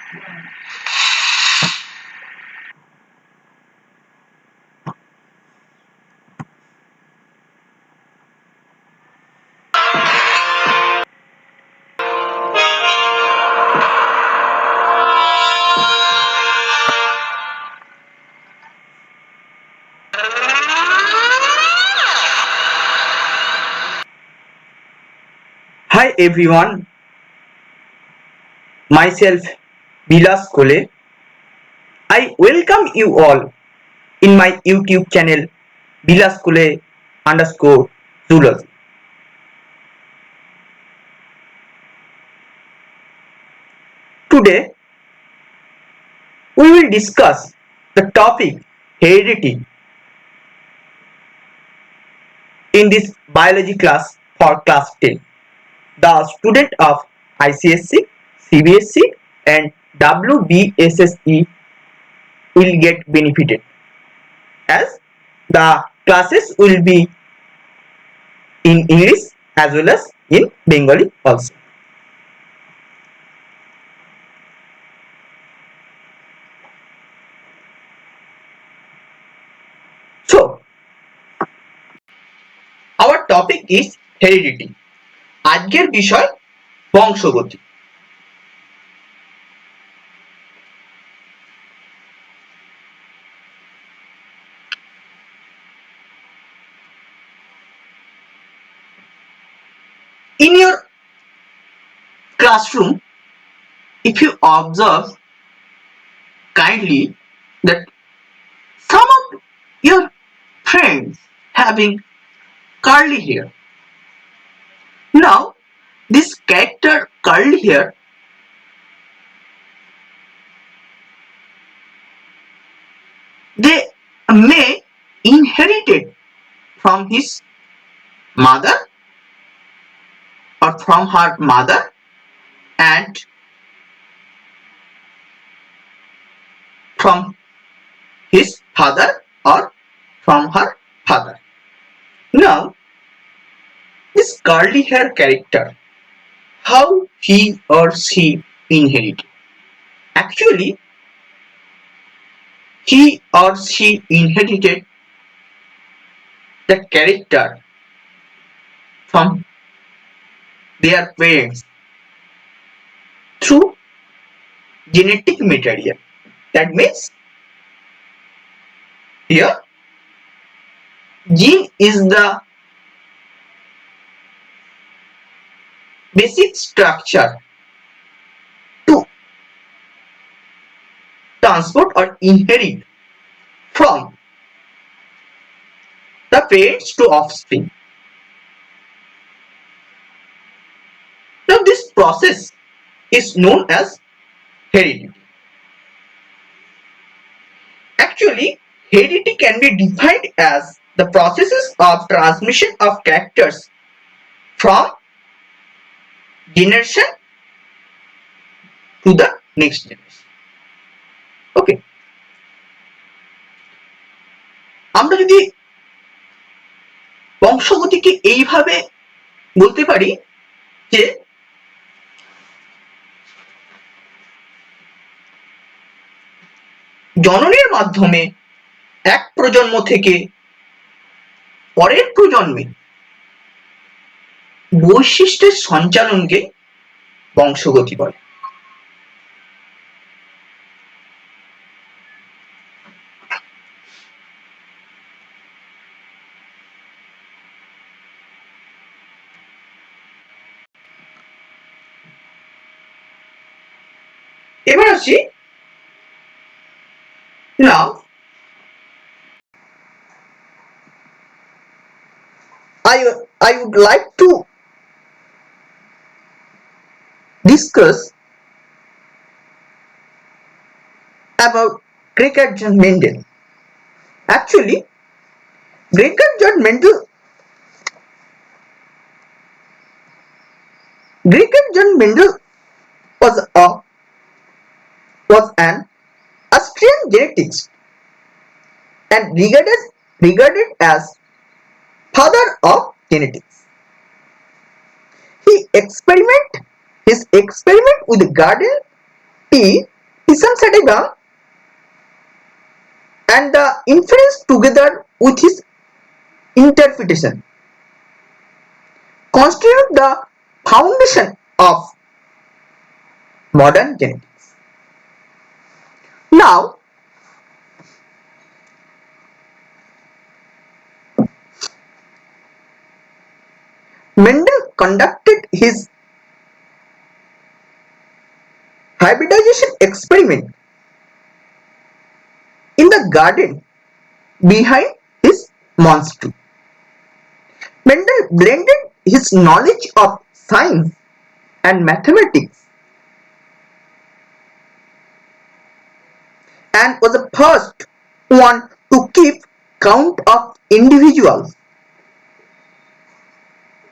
Hi everyone, myself Vilas Kole. I welcome you all in my YouTube channel Vilas Kole underscore zoology. Today we will discuss the topic heredity in this biology class for class 10. The student of ICSC, CBSC and WBSSE will get benefited as the classes will be in English as well as in Bengali also. So, our topic is heredity. আজকের বিষয় বংশগতি। In your classroom, if you observe kindly that some of your friends having curly hair. Now, this character curly hair they may inherit it from his mother or from her mother and from his father or from her father. Now, this curly hair character, how he or she inherited? Actually, he or she inherited the character from their parents through genetic material. That means here gene is the basic structure to transport or inherit from the parents to offspring. Now this process is known as heredity. Actually, heredity can be defined as the processes of transmission of characters from generation to the next generation. Okay. আমরা যদি বংশগতিকে এইভাবে বলতে পারি যে জননের মাধ্যমে এক প্রজন্ম থেকে পরের প্রজন্মে বৈশিষ্ট্যের সঞ্চালনকে বংশগতি বলে। এবার আসি now I would like to discuss about Gregor John Mendel. Actually, Gregor John Mendel was an Austrian genetician and regarded as father of genetics. His experiment with garden pea Isam Satyabam and the inference together with his interpretation constitute the foundation of modern genetics. Now, Mendel conducted his hybridization experiment in the garden behind his monastery. Mendel blended his knowledge of science and mathematics and was the first one to keep count of individuals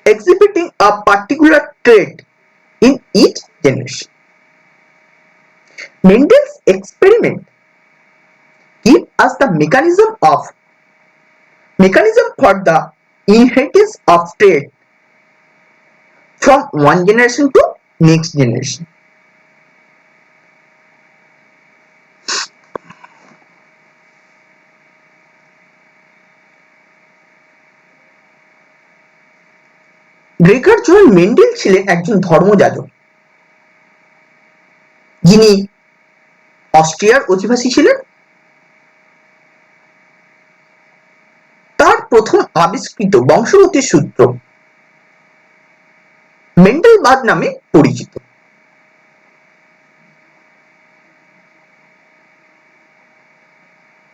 exhibiting a particular trait in each generation. Mendel's experiment give us the mechanism for the inheritance of trait from one generation to next generation. Gregor Johann Mendel ছিলেন একজন ধর্মযাজক যিনি অস্ট্রিয়ার অধিবাসী ছিলেন। তার প্রথম আবিষ্কৃত বংশগতির সূত্র মেন্ডেলবাদ নামে পরিচিত।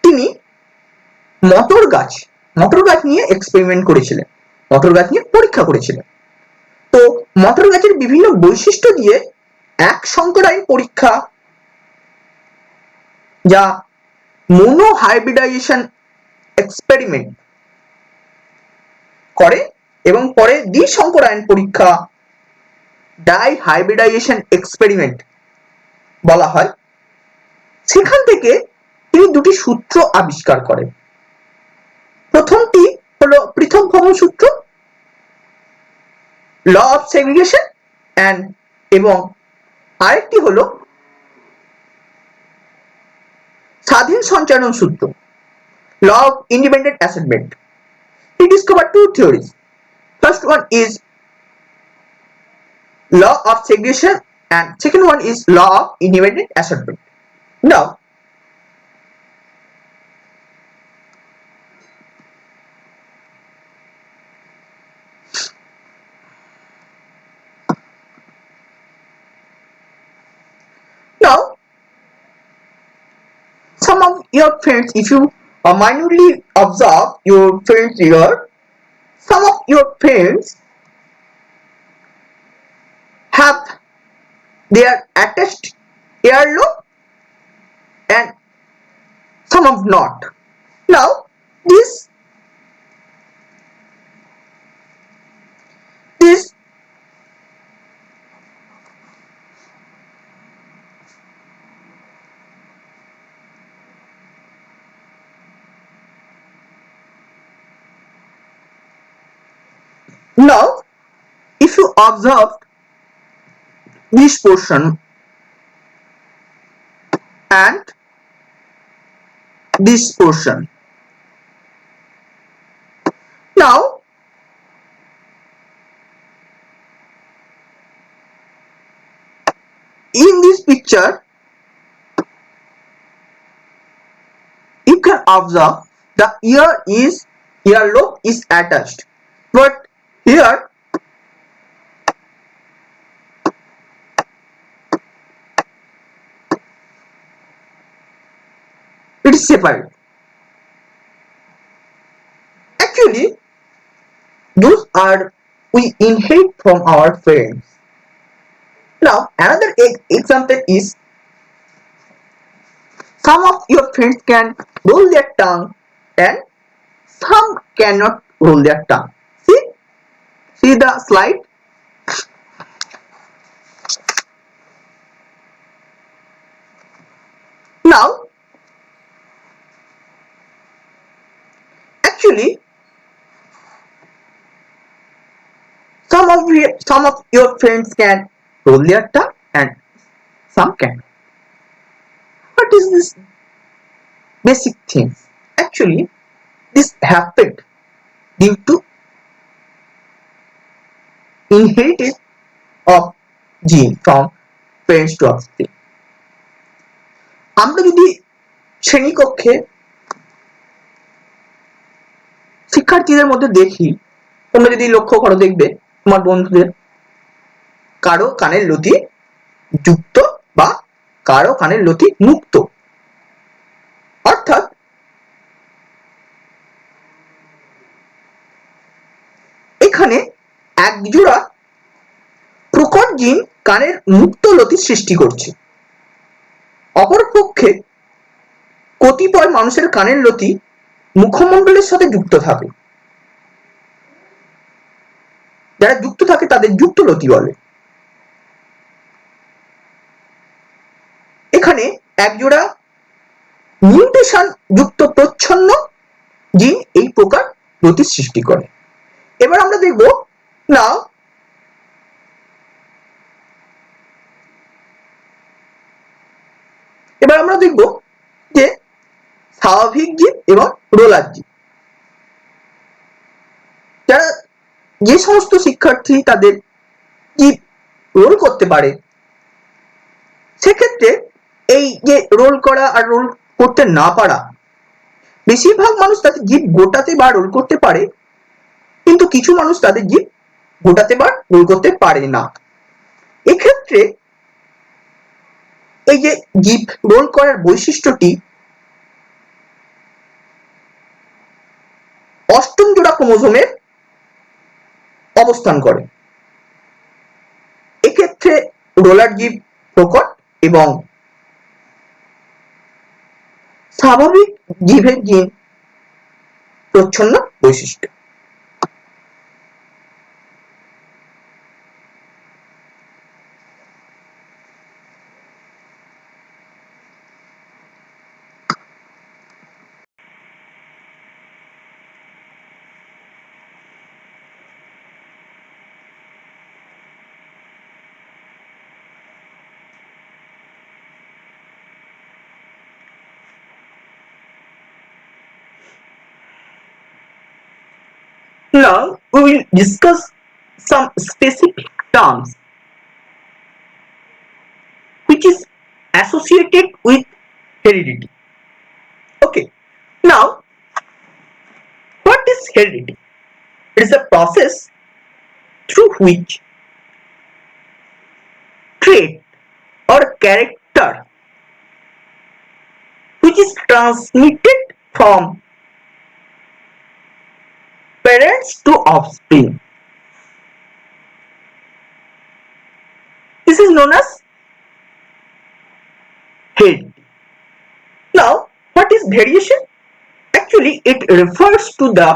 তিনি মটর গাছ নিয়ে এক্সপেরিমেন্ট করেছিলেন, মটর গাছ নিয়ে পরীক্ষা করেছিলেন। তো মটর গাছের বিভিন্ন বৈশিষ্ট্য দিয়ে এক সংকরায়ন পরীক্ষা যা মোনো হাইব্রিডাইজেশন এক্সপেরিমেন্ট করে এবং পরে দ্বিসংকরায়ন পরীক্ষা ডাই হাইব্রিডাইজেশন এক্সপেরিমেন্ট বলা হয়। সেখান থেকে তিনি দুটি সূত্র আবিষ্কার করেন। প্রথমটি হলো পৃথকভবন সূত্র, ল অফ সেগ্রিগেশন, এবং আরেকটি হলো স্বাধীন সঞ্চারণ সূত্র, law of independent assignment. He discovered two theories. First one is law of segregation and second one is law of independent assortment. Now some of your friends, if you minutely observe your friends here, some of your friends have their attached earlobe and some of not. Now this now if you observe this portion and this portion, now in this picture you can observe the earlobe is attached, but here it is separate. Actually those are we inherit from our parents. Now another example is some of your friends can roll their tongue and some cannot roll their tongue. See the slide. Now actually some of your friends can roll their tongue and some can. What is this basic things? Actually, this happened due to inherited of gene from parents to offspring. আমরা যদি শ্রেণীকক্ষে শিক্ষার্থীদের মধ্যে দেখি, তোমরা যদি লক্ষ্য করো দেখবে তোমার বন্ধুদের কারো কানের লতি যুক্ত বা কারো কানের লতি মুক্ত, অর্থাৎ এখানে একজোড়া প্রকট জিন কানের মুক্ত লতি সৃষ্টি করছে। অপরপক্ষে কতিপয় মানুষের কানের লতি মুখমণ্ডলের সাথে যুক্ত থাকে, যারা যুক্ত থাকে তাদের যুক্ত লতি বলে। এখানে একজোড়া মিউটেশন যুক্ত প্রচ্ছন্ন জিন এই প্রকার লতি সৃষ্টি করে। এবার আমরা দেখব না যে স্বাভাবিক জীব এবং রোলার জীব। যারা যে সমস্ত শিক্ষার্থী তাদের জীব রোল করতে পারে, সেক্ষেত্রে এই যে রোল করা আর রোল করতে না পারা, বেশিরভাগ মানুষ তাদের জীব গোটাতে বা রোল করতে পারে, কিন্তু কিছু মানুষ তাদের জীব গোটাতে বা রোল করতে পারে না। এক্ষেত্রে এই যে জীব রোল করার বৈশিষ্ট্যটি অষ্টম জোড়া ক্রোমোজোমে অবস্থান করে। এক্ষেত্রে রোলার জীব প্রকট এবং স্বাভাবিক জীবের জিন প্রচ্ছন্ন বৈশিষ্ট্য। Now we will discuss some specific terms which is associated with heredity. Okay, now what is heredity? It is a process through which trait or character which is transmitted from parents to offspring. This is known as heredity. Now, what is variation? Actually, it refers to the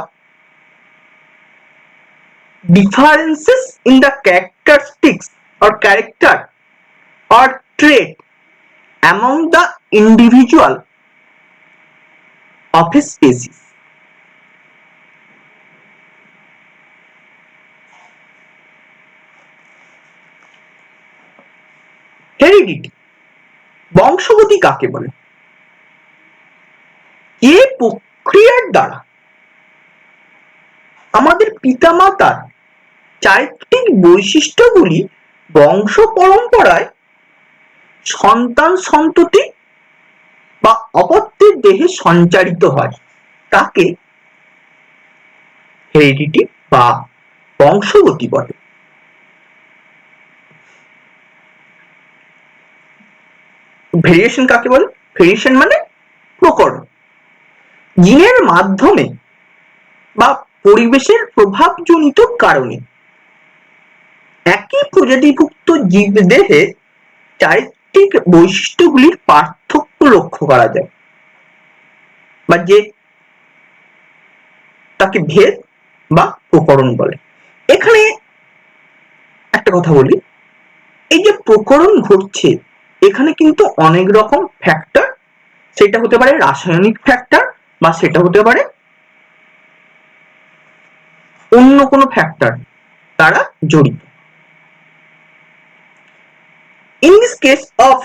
differences in the characteristics or character or trait among the individual of a species. Heredity বংশগতি কাকে বলে? যে প্রক্রিয়ার দ্বারা আমাদের পিতামাতার চারিত্রিক বৈশিষ্ট্যগুলি বংশ পরম্পরায় সন্তান সন্ততি বা অপত্যের দেহে সঞ্চারিত হয়, তাকে হেরিডিটি বা বংশগতি বলে। ভেরিয়েশন কাকে বলে? ভেরিয়েশন মানে প্রকরণ। জিনের মাধ্যমে বা পরিবেশের প্রভাবজনিত কারণে একই প্রজাতিভুক্ত জীবদেহে চারিত্রিক বৈশিষ্ট্যগুলির পার্থক্য লক্ষ্য করা যায়, বা যে তাকে ভেদ বা প্রকরণ বলে। এখানে একটা কথা বলি, এই যে প্রকরণ ঘটছে এখানে কিন্তু অনেক রকম ফ্যাক্টর, সেটা হতে পারে রাসায়নিক ফ্যাক্টর বা সেটা হতে পারে অন্য কোনো ফ্যাক্টর তারা জড়িত। In this case of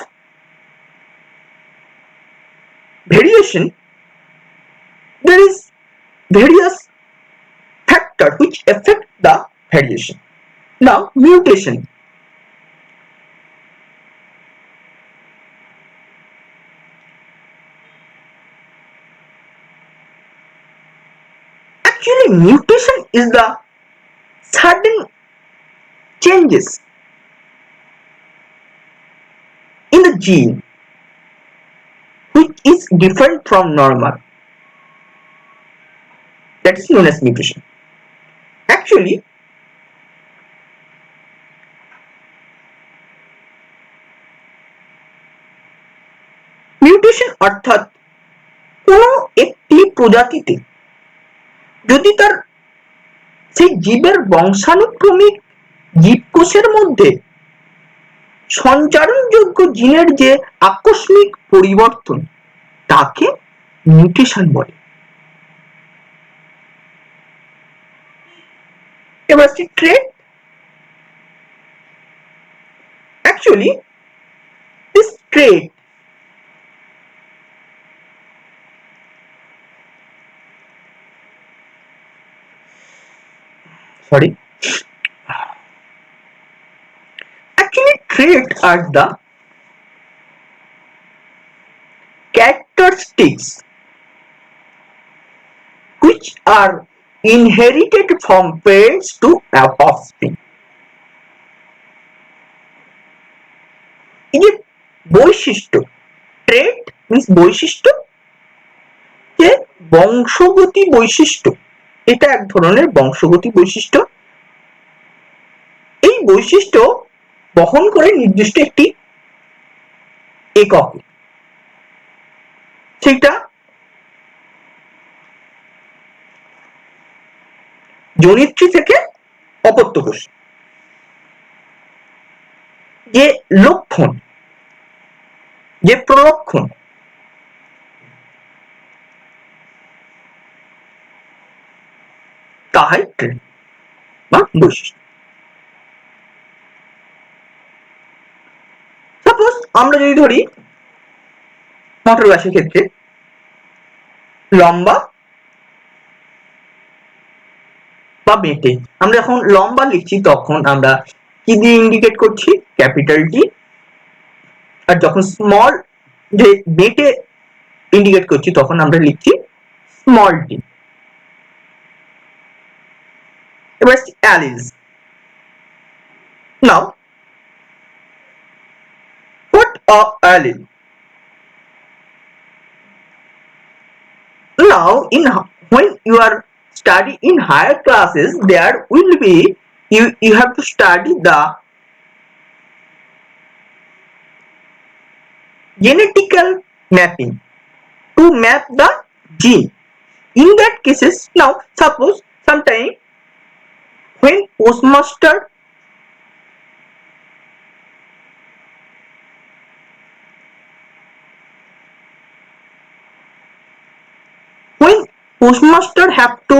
variation, there is various factors which affect the variation. Now, mutation. Actually, mutation is the sudden changes in the gene which is different from normal. That is known as mutation. Actually, mutation অর্থাৎ কোনো একটি প্রজাতিতে যদি তার সেই জীবের বংশানুক্রমিক জীবকোষের মধ্যে সঞ্চারণযোগ্য জিনের যে আকস্মিক পরিবর্তন তাকে মিউটেশন বলে। এবার আসছি ট্রেট। Actually, this trait actually traits are the characteristics which are inherited from parents to offspring. এই যে বৈশিষ্ট্য, ট্রেট মিন্স বৈশিষ্ট্য, যে বংশগতি বৈশিষ্ট্য, এটা এক ধরনের বংশগতি বৈশিষ্ট্য। এই বৈশিষ্ট্য বহন করে নির্দিষ্ট একটি একক, সেটা জনিত্রী থেকে অপত্য কোষ। যে লক্ষণ, যে প্রলক্ষণ, তাহাই ট্রেট বা বৈশিষ্ট্য। সাপোজ আমরা যদি ধরি মটর গাছের ক্ষেত্রে লম্বা বা বেঁটে, আমরা যখন লম্বা লিখছি তখন আমরা কি দিয়ে ইন্ডিকেট করছি? Capital T. আর যখন স্মল যে বেঁটে ইন্ডিকেট করছি তখন আমরা লিখছি স্মল টি। এবার অ্যালিলস। নাও what are allele? Now when you are study in higher classes, there will be you have to study the genetical mapping to map the gene. In that cases, now suppose sometime when postmaster have to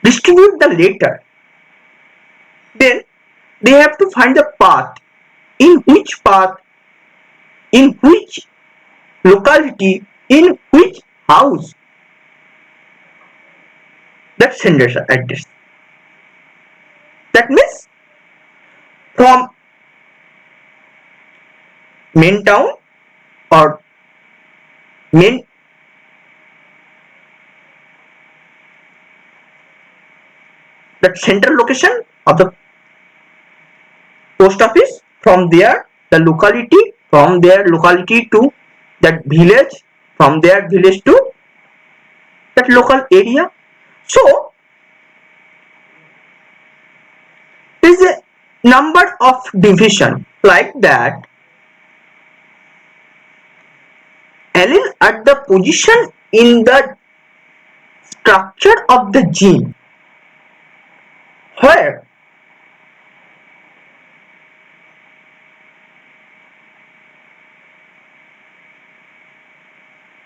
distribute the letter, then they have to find the path, in which locality, in which house that sender's address. That means from main town or main that central location of the post office, from there the locality, from their locality to that village, from their village to that local area. So there is a number of division like that. Allele at the position in the structure of the gene where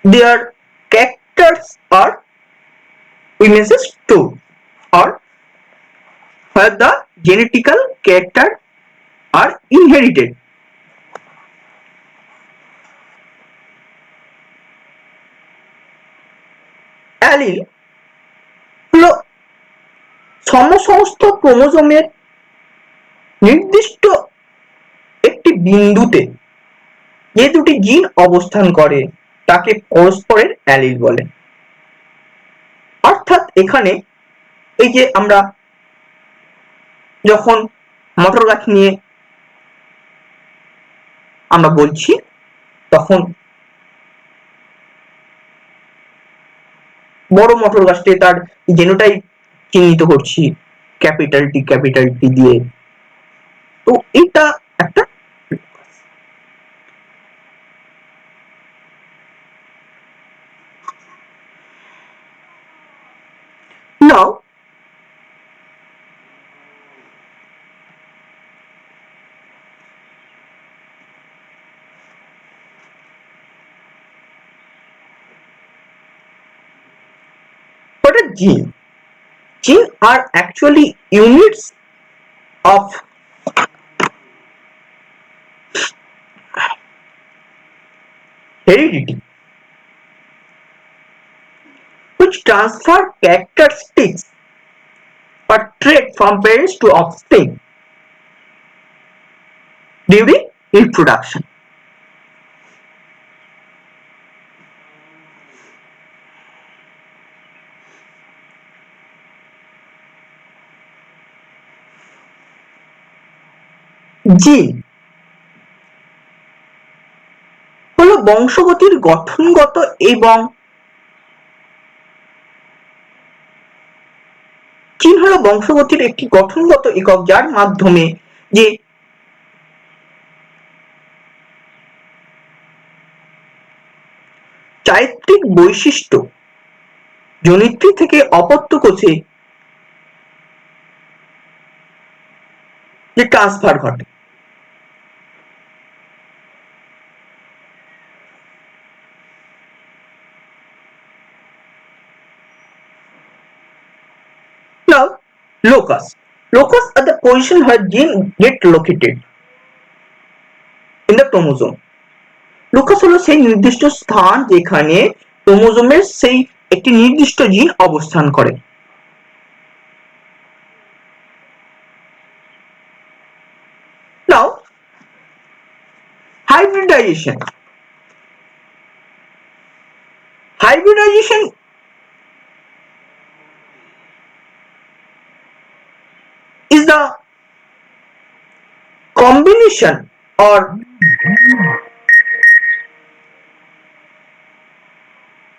their characters are witnesses to, or where the genetical character are inherited. Allele হলো সমস্ত ক্রোমোজোমের নির্দিষ্ট একটি বিন্দুতে যে দুটি জিন অবস্থান করে তাকে পরস্পরের অ্যালিল বলে। অর্থাৎ এখানে এই যে আমরা যখন মটর গাছ নিয়ে আমরা বলছি তখন বড় মটর গাছটি তার জেনোটাইপ চিহ্নিত করছি ক্যাপিটাল টি দিয়ে। তো এটা একটা নাও what a gene. Genes are actually units of heredity which transfer characteristics or traits from parents to offspring during reproduction. জিন হলো বংশগতির গঠনগত এবং জিন হলো বংশগতির একটি গঠনগত একক যার মাধ্যমে যে চারিত্রিক বৈশিষ্ট্য জনিত্রী থেকে অপত্য কোষে যে ট্রান্সফার ঘটে। Now, locus. Locus are the position where gene get located in the chromosome. Locus হলো সেই নির্দিষ্ট স্থান যেখানে ক্রোমোজোমের সেই একটি নির্দিষ্ট জিন অবস্থান করে। Now, hybridization. Hybridization is the combination or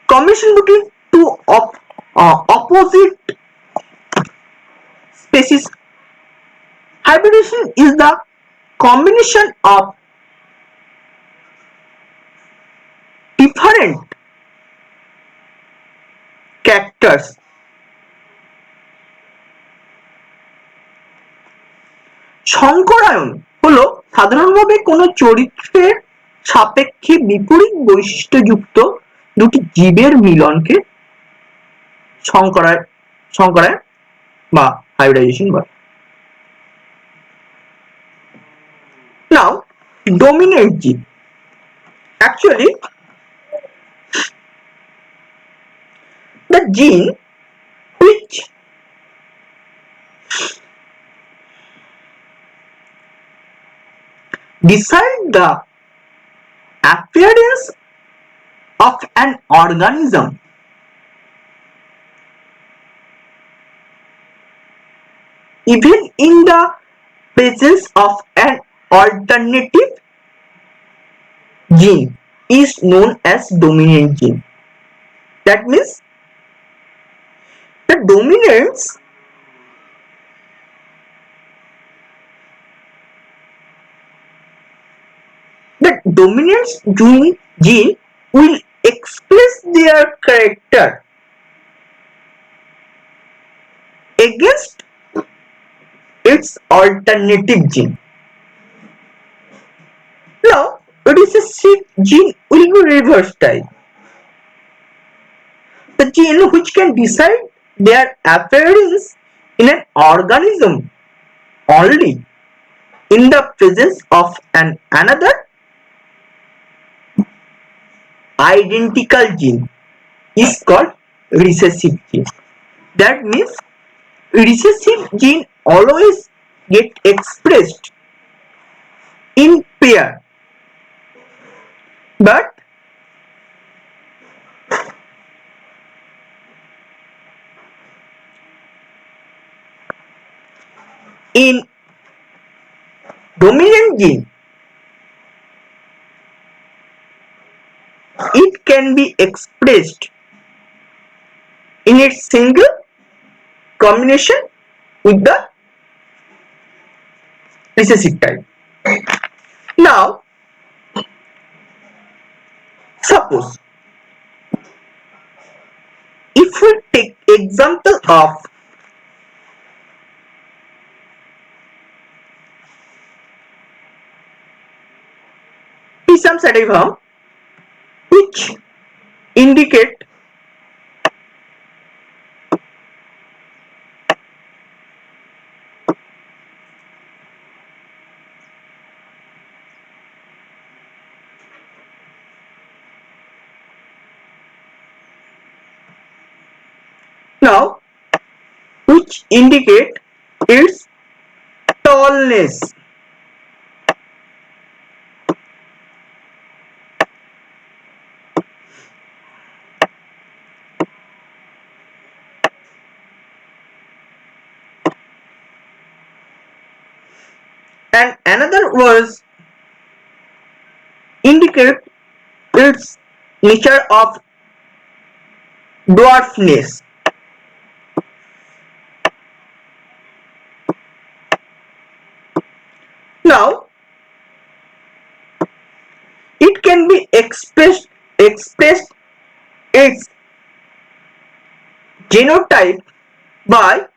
combination between two opposite species. Hybridization is the combination of different characters সংকরায়ন হলো সাধারণভাবে কোনো চরিত্রের সাপেক্ষে বিপরীত বৈশিষ্ট্যযুক্ত দুটি জীবের মিলনকে সংকরায়ন বা হাইব্রিডাইজেশন বলে। Now, dominant gene. Actually, the gene which decide the appearance of an organism even in the presence of an alternative gene is known as dominant gene. That means the dominance gene will express their character against its alternative gene. Now, recessive gene will be reverse type. The gene which can decide their appearance in an organism only in the presence of another identical gene is called recessive gene. That means recessive gene always get expressed in pair, but in dominant gene it can be expressed in its single combination with the recessive type. Now suppose if we take example of Pisum sativum, which indicate now which indicate its tallness. And another was indicate its nature of dwarfness. Now it can be expressed its genotype by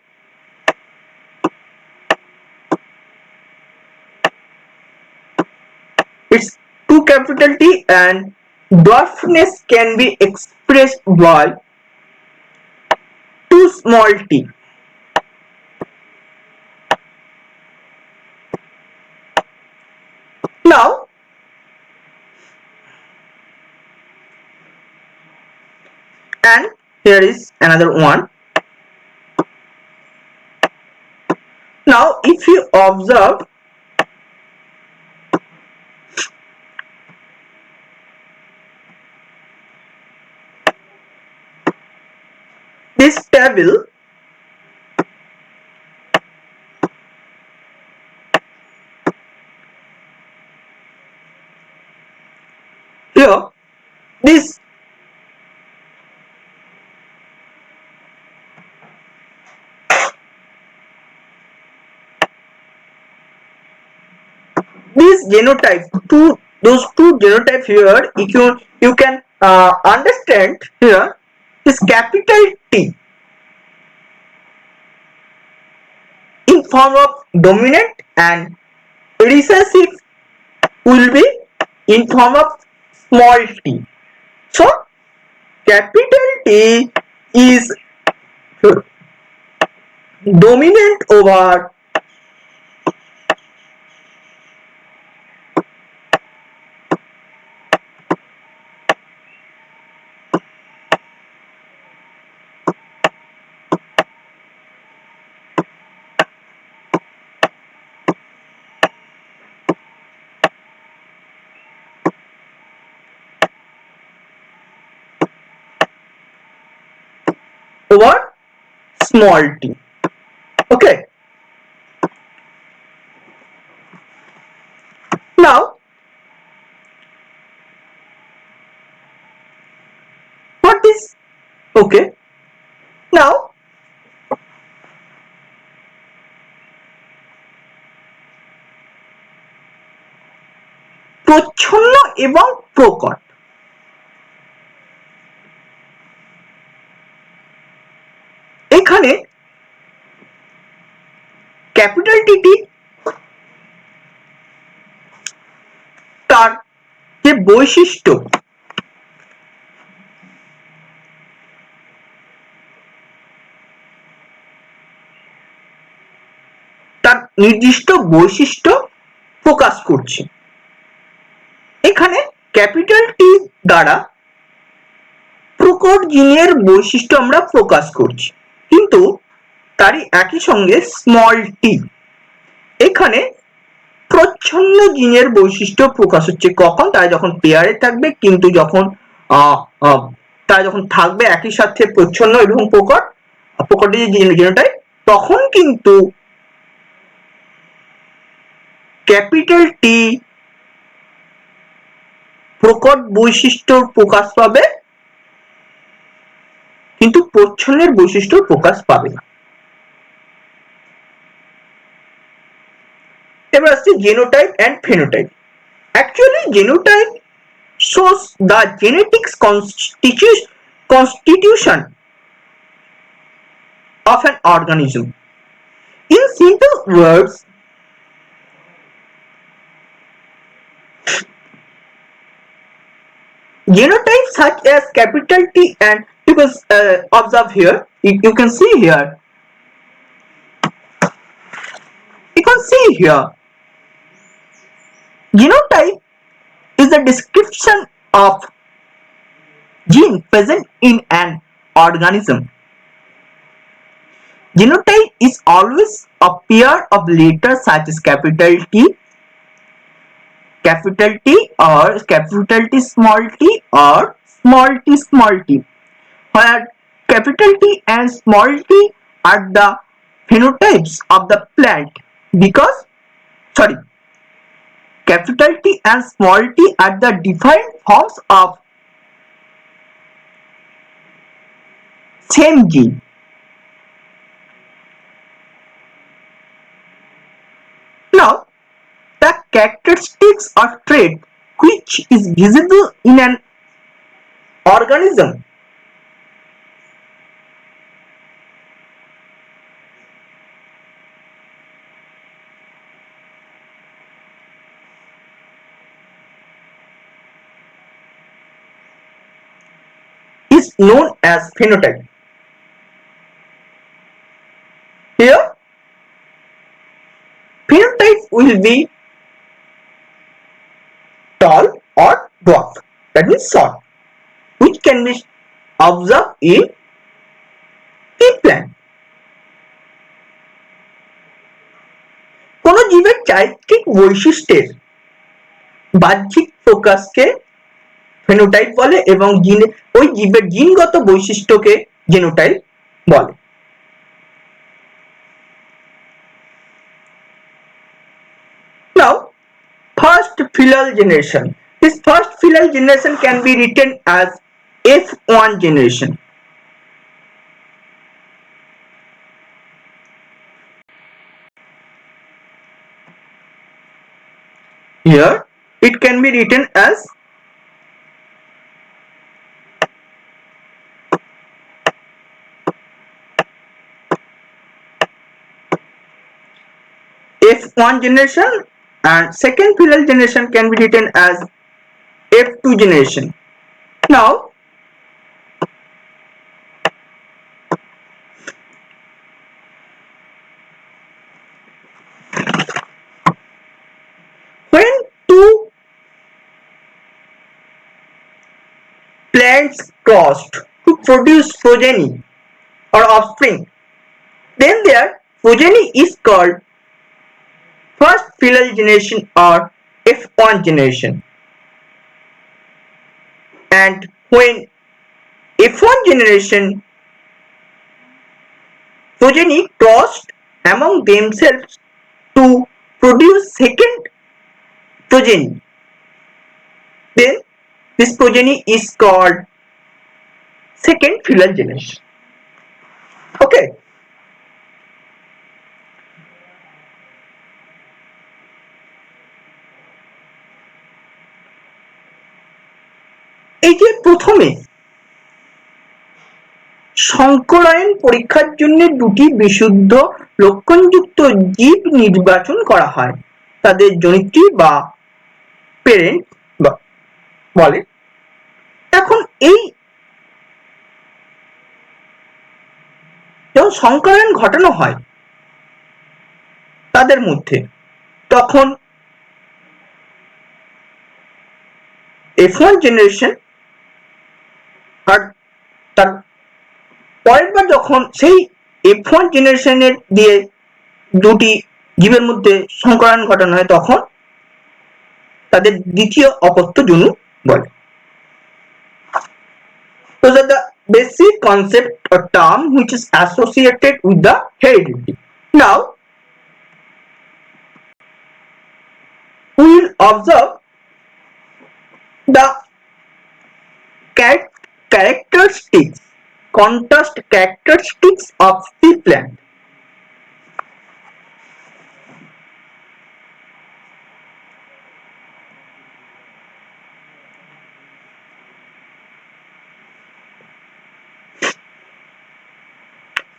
its 2 capital T, and dwarfness can be expressed by 2 small t. Now and here is another one. Now if you observe this table, here this genotype, those two genotypes here, you can understand here is capital T in form of dominant and recessive will be in form of small t. So capital T is dominant over small t. Okay. Now what is okay? Now প্রচ্ছন্ন এবং প্রকট, এখানে capital T তার যে বৈশিষ্ট্য তার নির্দিষ্ট বৈশিষ্ট্য প্রকাশ করছে। এখানে ক্যাপিটাল টি দ্বারা প্রকট জিনের বৈশিষ্ট্য আমরা প্রকাশ করছি, কিন্তু তারই একই সঙ্গে স্মল টি, এখানে প্রচ্ছন্ন জিনের বৈশিষ্ট্য প্রকাশ হচ্ছে কখন? তারা যখন পেয়ারে থাকবে, কিন্তু যখন তারা যখন থাকবে একই সাথে প্রচ্ছন্ন এবং প্রকটের যে জিনোটাইপ, তখন কিন্তু ক্যাপিটাল টি প্রকট বৈশিষ্ট্য প্রকাশ পাবে, কিন্তু প্রচ্ছন্নের বৈশিষ্ট্য প্রকাশ পাবে না। এবার আসছে genotype and phenotype. Actually genotype shows the genetic constitution of an organism. In simple words, genotypes such as capital T, and you can observe here, you can see here, genotype is the description of gene present in an organism. Genotype is always a pair of letters such as capital T or capital T small t or small t, where capital T and small t are the phenotypes of the plant, because capital T and small t are the defined forms of same gene. Now, the characteristics or trait which is visible in an organism is known as phenotype. Here, phenotype will be tall or dwarf, that means short, which can be observed in a plant. কোন জীবের চারিত্রিক বৈশিষ্ট্যের বাহ্যিক প্রকাশকে phenotype বলে এবং ওই জীবের জিনগত বৈশিষ্ট্যকে জেনোটাইপ বলে। Now, first filial generation. This first filial generation can be written as F1 generation. Here it can be written as F1 generation, and second filial generation can be written as F2 generation. Now, when two plants crossed to produce progeny or offspring, then their progeny is called first filial generation or F1 generation. And when F1 generation progeny crossed among themselves to produce second progeny, then this progeny is called second filial generation. Okay. এই যে প্রথমে সংকরায়ন পরীক্ষার জন্য দুটি বিশুদ্ধ লক্ষণযুক্ত জীব নির্বাচন করা হয়, তাদের জনিত্রী বা প্যারেন্ট বলে। এখন এই যখন সংকরায়ন ঘটানো হয় তাদের মধ্যে, তখন F1 generation আর পরের বার যখন সেই F1 জেনারেশনের দিয়ে দুটি জীবের মধ্যে সংকরণ ঘটানো হয় তখন তাদের দ্বিতীয় অপত্য জনু বলে। Those are the basic concept or term which is associated with the heredity. Now we will observe the characteristics, contrast characteristics of pea plant.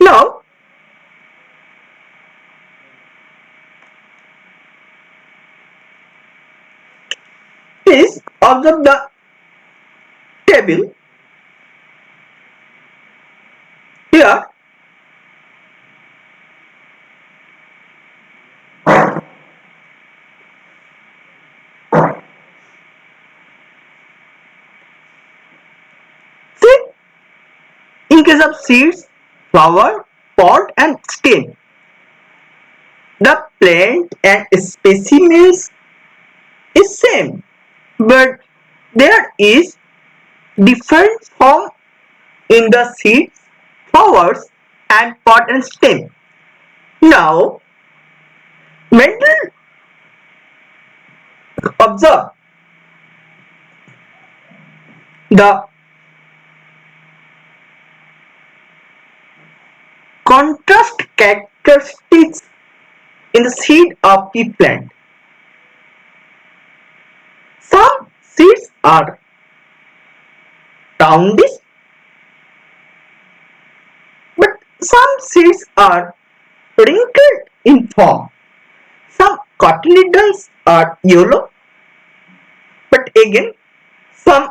Now please observe the table. Here see, in case of seeds, flower, pod and stem, the plant and specimens is same, but there is different form in the seeds, flowers and pod and stem. Now Mendel observed the contrast characteristics in the seed of pea plant. Some seeds are roundish, but some seeds are wrinkled in form. Some cotyledons are yellow, but again some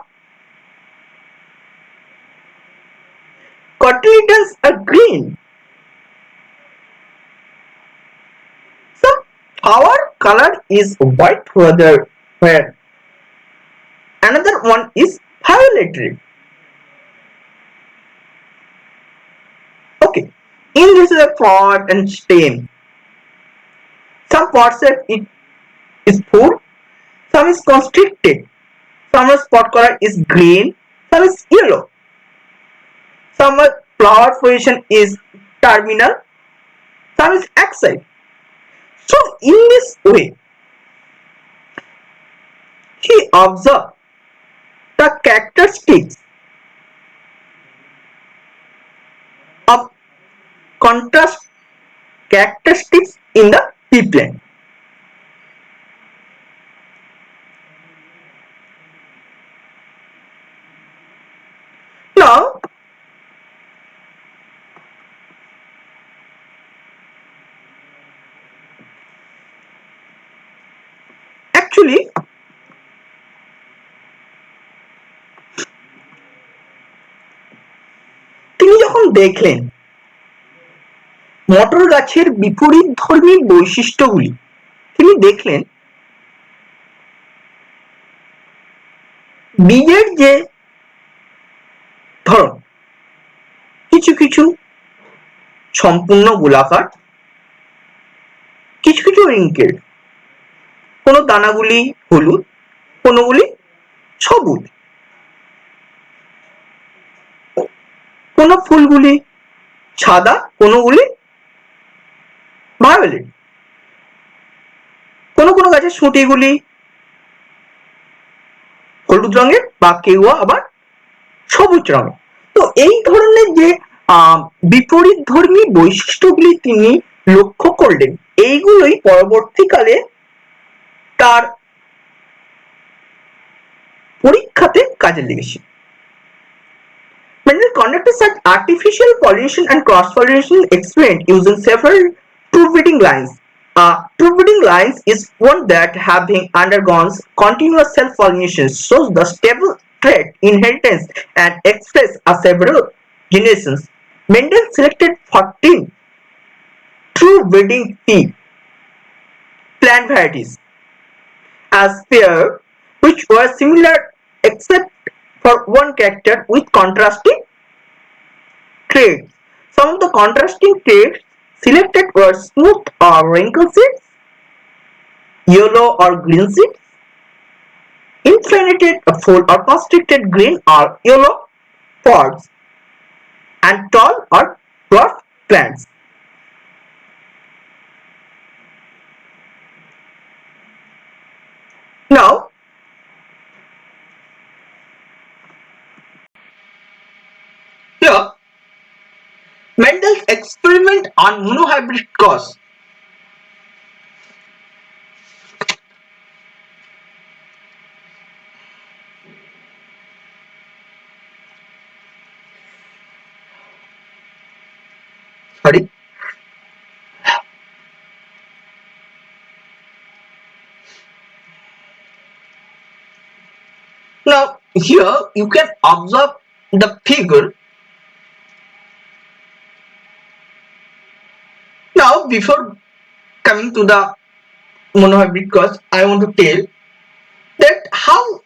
cotyledons are green. Some flower color is white where another one is violet red. Okay, in this is a pod and stem. Some pod shape it is full, some is constricted, some spot color is green, some is yellow, some flower position is terminal, some is axil. So in this way, he observed the characteristics of contrast characteristics in the pea plant. Now actually তিনি যখন দেখলেন মটর গাছের বিপরীতধর্মী বৈশিষ্ট্যগুলি, তিনি দেখলেন বীজের যে ধরন, কিছু কিছু সম্পূর্ণ গোলাকার, কিছু কিছু wrinkled, কোনো দানাগুলি হলুদ, কোনোগুলি সবুজ, কোনো ফুলগুলি সাদা, কোনোগুলি ভায়োলেট, কোনো কোনো গাছের সুঁটিগুলি হলুদ রঙের বা কেউ আবার সবুজ রঙের। তো এই ধরনের যে বিপরীতধর্মী বৈশিষ্ট্যগুলি তিনি লক্ষ্য করলেন, এইগুলোই পরবর্তীকালে তার পরীক্ষাতে কাজে লেগেছে। Mendel conducted such artificial pollination and cross-pollination experiment using several true breeding lines. True breeding lines is one that, having undergone continuous self-pollination, shows the stable trait inheritance and express several generations. Mendel selected 14 true breeding pea plant varieties as pair which were similar except for one character with contrasting traits. Some of the contrasting traits selected were smooth or wrinkled seeds, yellow or green seeds, inflated, full or constricted green or yellow pods, and tall or dwarf plants. Now, here Mendel's experiment on monohybrid cross. Sorry. Now here you can observe the figure. Now before coming to the monohybrid cross, I want to tell that how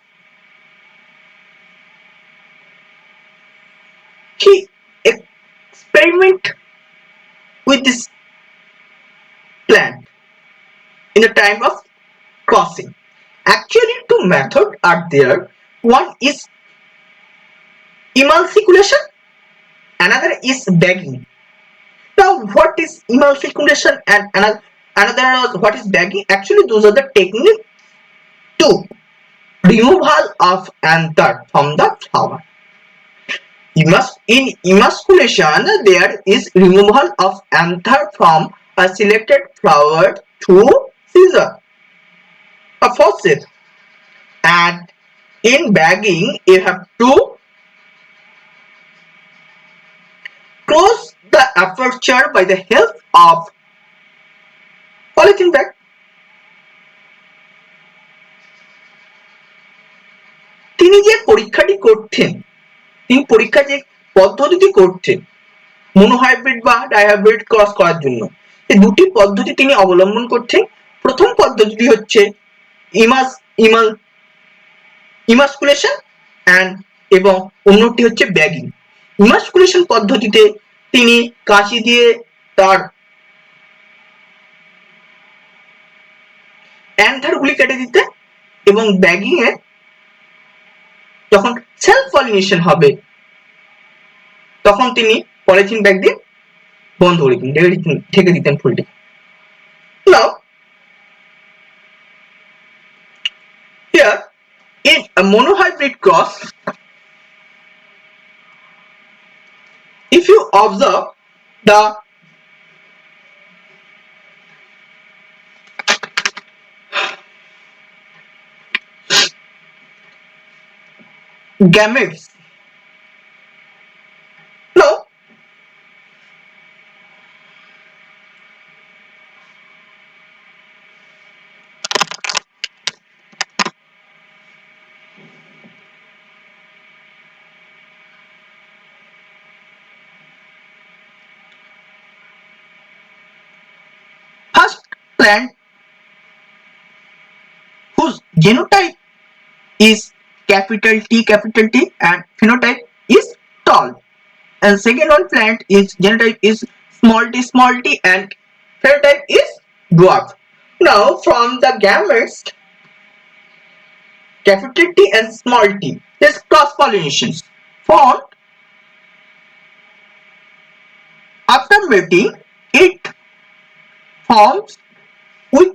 he experiment with this plant in the time of crossing. Actually, two methods are there. One is emulsification, another is bagging. Now, what is emulsification and another what is bagging? Actually, those are the techniques to removal of anther from the flower. In emasculation, there is removal of anther from a selected flower through scissor, a forceps, and in bagging, you have to close the aperture by the help of polythene bag. তিনি যে পরীক্ষাটি করছেন, তিনি পরীক্ষা যে পদ্ধতিটি করছেন monohybrid বা ডাইহাইব্রিড ক্রস করার জন্য, এই দুটি পদ্ধতি তিনি অবলম্বন করছেন। প্রথম পদ্ধতিটি হচ্ছে ইমাসকুলেশন এবং অন্যটি হচ্ছে ব্যাগিং। ইমাসকুলেশন পদ্ধতিতে তিনি কাঁচি দিয়ে তার অ্যান্থারগুলি কেটে দিতেন এবং ব্যাগিং এ যখন সেলফ পলিনেশন হবে তখন তিনি পলিথিন ব্যাগ দিয়ে বন্ধ করে দিতেন, ঢেকে দিতেন ফুলটি। Now, here in a monohybrid cross, if you observe the gametes, now first plant whose genotype is capital T and phenotype is tall, and second one plant is genotype is small t and phenotype is dwarf. Now from the gametes capital T and small t, there's cross pollinations found. After mating, it forms with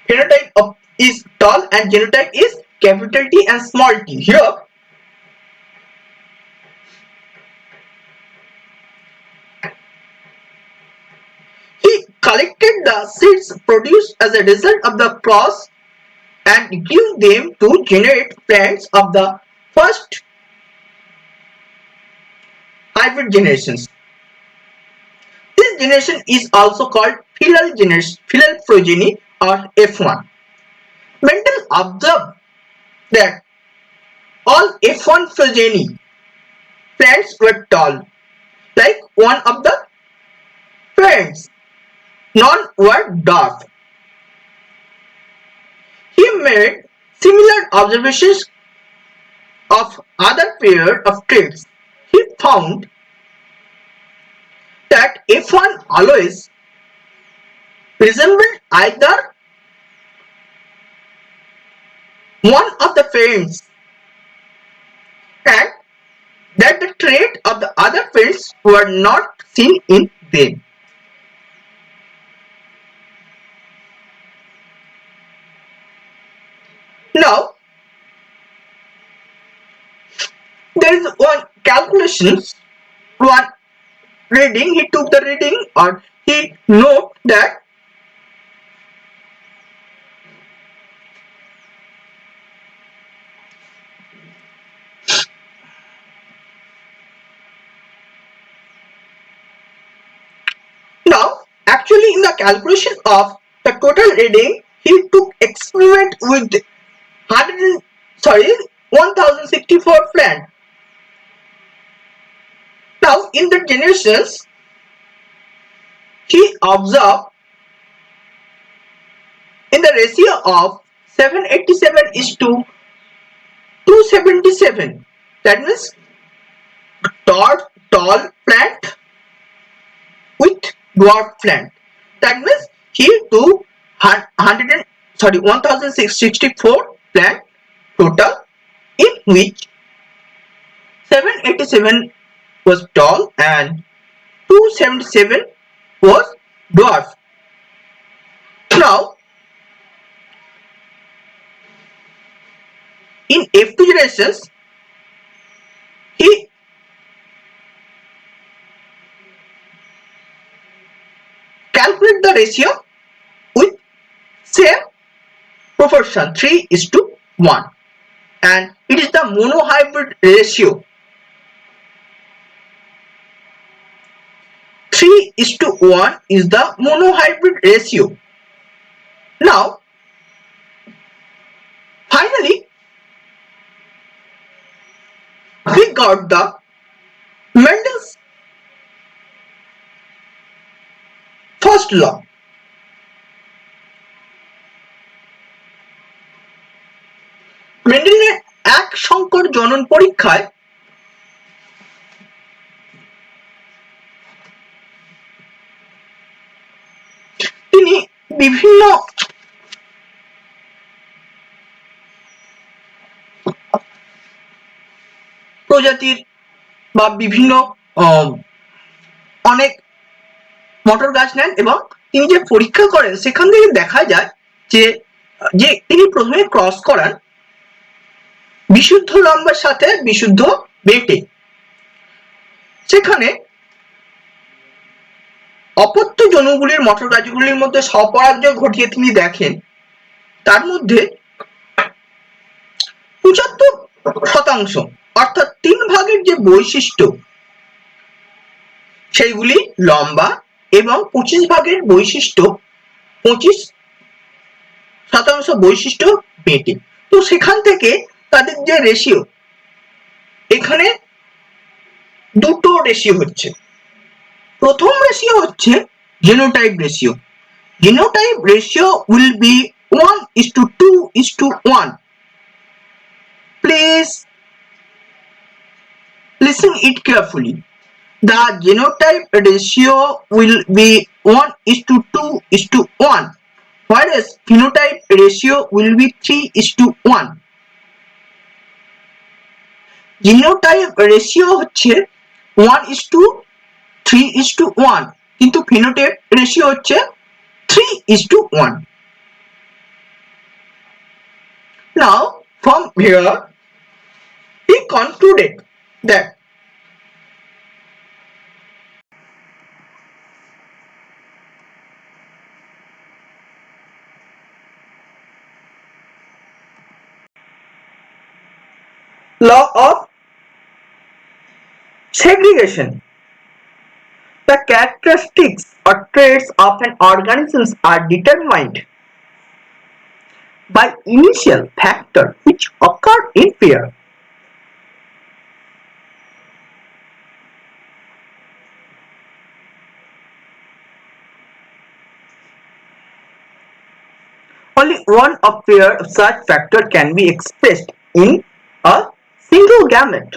phenotype of is tall and genotype is capital T and small t. Here he collected the seeds produced as a result of the cross and give them to generate plants of the first hybrid generations. This generation is also called filial progeny or F1. Mendel observed that all F1 progeny plants were tall, like one of the parents. None were dwarf. He made similar observations of other pair of traits. He found that F1 always resembled either one of the parents and that the trait of the other parents were not seen in them. Now, there is one calculation, one reading, he took the reading or he noted that now actually in the calculation of the total reading he took experiment with 1064 plant. Now in the generations he observed in the ratio of 787 is to 277, that means tall plant with dwarf plant. That means he took 1064 plant total, in which 787 was tall and 277 was dwarf. Now in F2 generations he calculate the ratio with same proportion 3:1, and it is the monohybrid ratio 3:1 is the monohybrid ratio. Now finally we got the Mendel's first law. মেন্ডেলের এক সংকর জনন পরীক্ষায় তিনি বিভিন্ন প্রজাতির বা বিভিন্ন অনেক মটর গাছ নেন এবং তিনি যে পরীক্ষা করেন সেখান থেকে দেখা যায় যে তিনি প্রথমে ক্রস করান বিশুদ্ধ লম্বার সাথে বিশুদ্ধ বেটে। সেখানে অপত্য জনুগুলির মটর গাছগুলির মধ্যে স্বপরাগযোগ ঘটিয়ে তিনি দেখেন তার মধ্যে ৭৫% অর্থাৎ ৩ ভাগের যে বৈশিষ্ট্য সেইগুলি লম্বা এবং ২৫ ভাগের বৈশিষ্ট্য ২৫% বৈশিষ্ট্য বেটে। তো সেখান থেকে তাদের যে রেশিও, এখানে দুটো রেশিও হচ্ছে। প্রথম রেশিও হচ্ছে genotype ratio. Genotype ratio will be 1:2:1. Please listen it carefully. The genotype ratio will be 1:2:1, whereas phenotype ratio will be 3:1. Genotype ratio হচ্ছে 1:3:1, কিন্তু phenotype ratio হচ্ছে 3:1. Now from here he concluded that law of segregation. The characteristics or traits of an organism are determined by initial factors which occur in pair. Only one of pair of such factor can be expressed in a single gamete.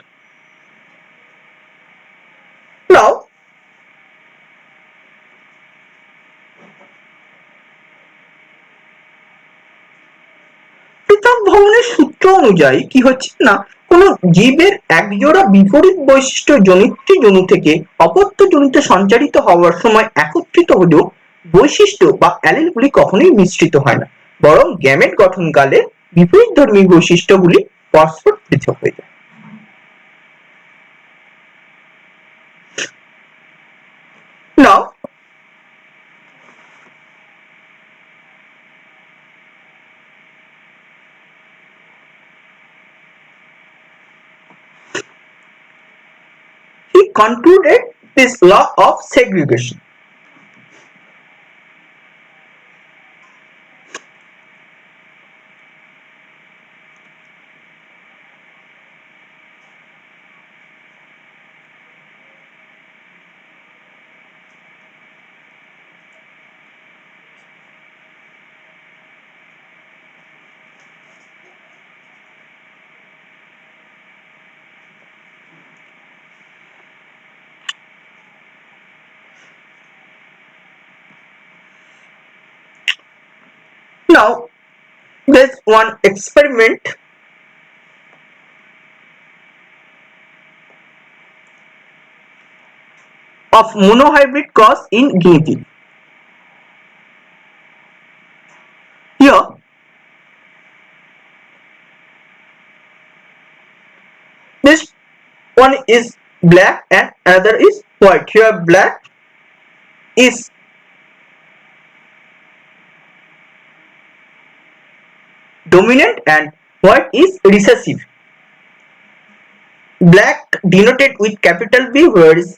Now, Amitabh ভবনের সূত্র অনুযায়ী কি হচ্ছে না, কোন জীবের একজোড়া বিপরীত বৈশিষ্ট্য জনিতটি জনু থেকে অপত্য জনিতে সঞ্চারিত হওয়ার সময় একত্রিত হলেও বৈশিষ্ট্য বা অ্যালিলগুলি কখনোই মিশ্রিত হয় না, বরং গ্যামেট গঠনকালে বিপরীতধর্মী বৈশিষ্ট্যগুলি পরস্পর পৃথক হয়ে যায়। Now, he concluded this law of segregation. Now, there's one experiment of monohybrid cross in guinea pig. Here, this one is black and another is white. Here, black is dominant and white is recessive. Black denoted with capital B, whereas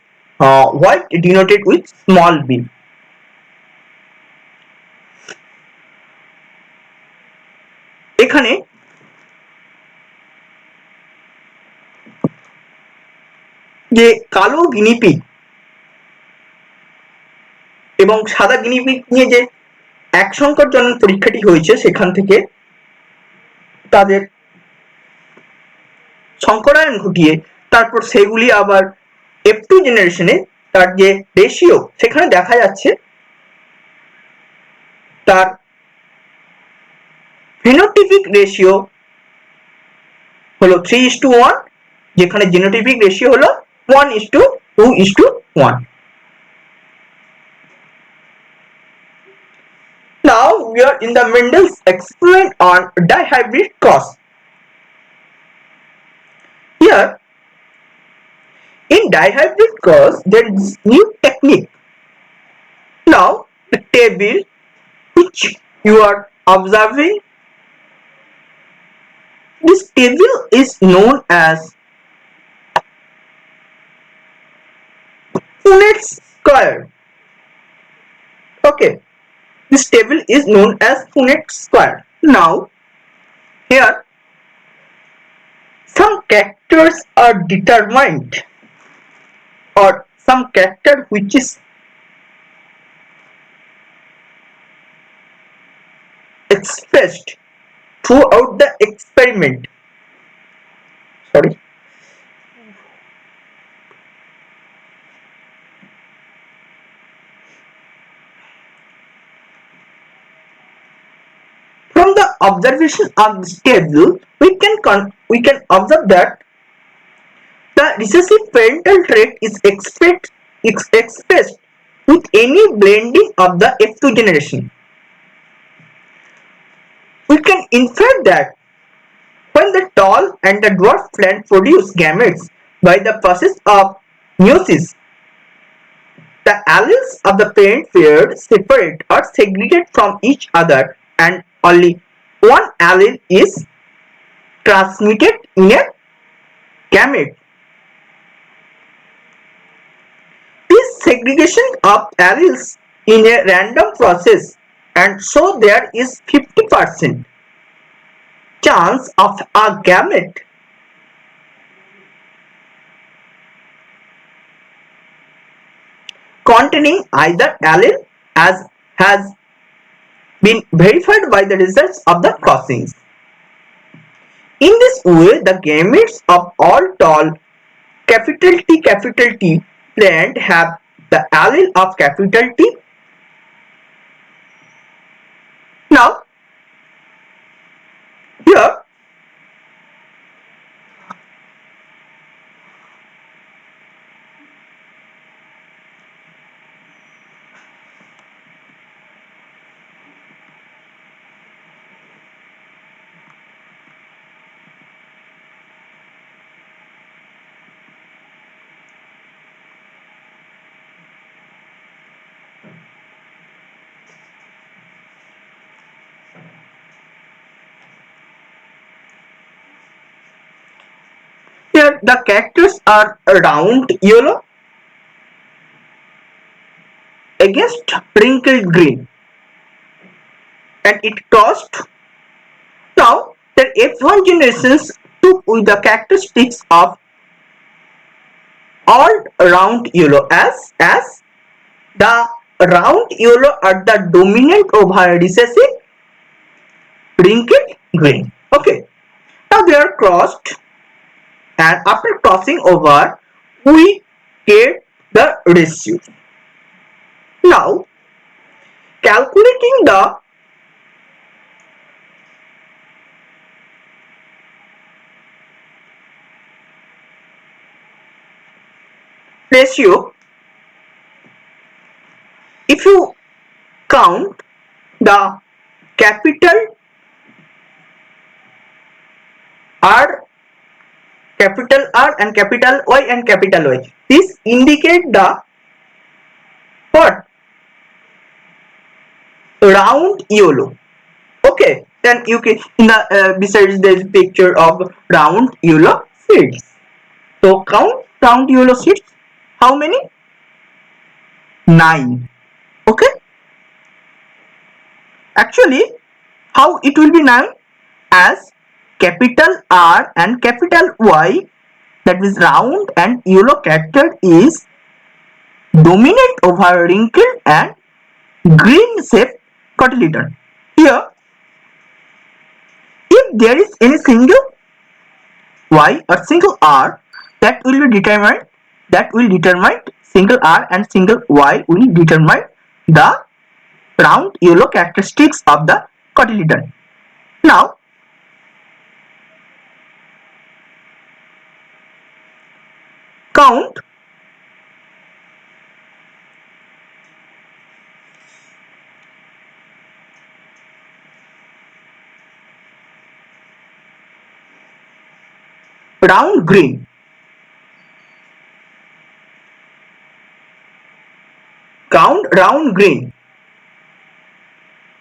white denoted with small b. এখানে যে কালো guinea pig এবং সাদা guinea pig নিয়ে যে এক সংকর জনন পরীক্ষাটি হয়েছে, সেখান থেকে তাদের সংকরায়ন ঘটিয়ে তারপর সেগুলি আবার F2 জেনারেশনে তার যে রেশিও সেখানে দেখা যাচ্ছে তার ফিনোটিপিক রেশিও হলো 3:1, যেখানে জিনোটিপিক রেশিও হলো 1:2:1. Now we are in the Mendel's experiment on dihybrid cross. Here, in dihybrid cross, there is new technique. Now, the table which you are observing, this table is known as Punnett square. Okay, this table is known as Punnett square. Now, here some characters are determined, or some character which is expressed throughout the experiment. Sorry. From the observation of this table, we can observe that the recessive parental trait is expressed with any blending of the F2 generation. We can infer that when the tall and the dwarf plant produce gametes by the process of meiosis, the alleles of the parent pair separate or segregate from each other and only one allele is transmitted in a gamete. This segregation of alleles in a random process, and so there is 50% chance of a gamete containing either allele, as has been verified by the results of the crossings. In this way, the gametes of all tall T plant have the allele of T. Now, Here, here the characters are round yellow against wrinkled green, and it crossed. Now, the F1 generations took with the characteristics of all round yellow as the round yellow are the dominant over recessive wrinkled green. Okay, now they are crossed, and after crossing over, we get the ratio. Now, calculating the ratio, if you count the capital R, capital R and capital Y and capital Y, this indicate the what? Round yellow. Okay, then you can in the besides there is picture of round yellow seeds. So count round yellow seeds. How many? 9. Okay. Actually, how it will be 9? As capital R and capital Y, that is round and yellow character, is dominant over wrinkled and green shaped cotyledon. Here, if there is any single Y or single R, that will determine single R and single Y will determine the round yellow characteristics of the cotyledon. Now, count round green. Count round green.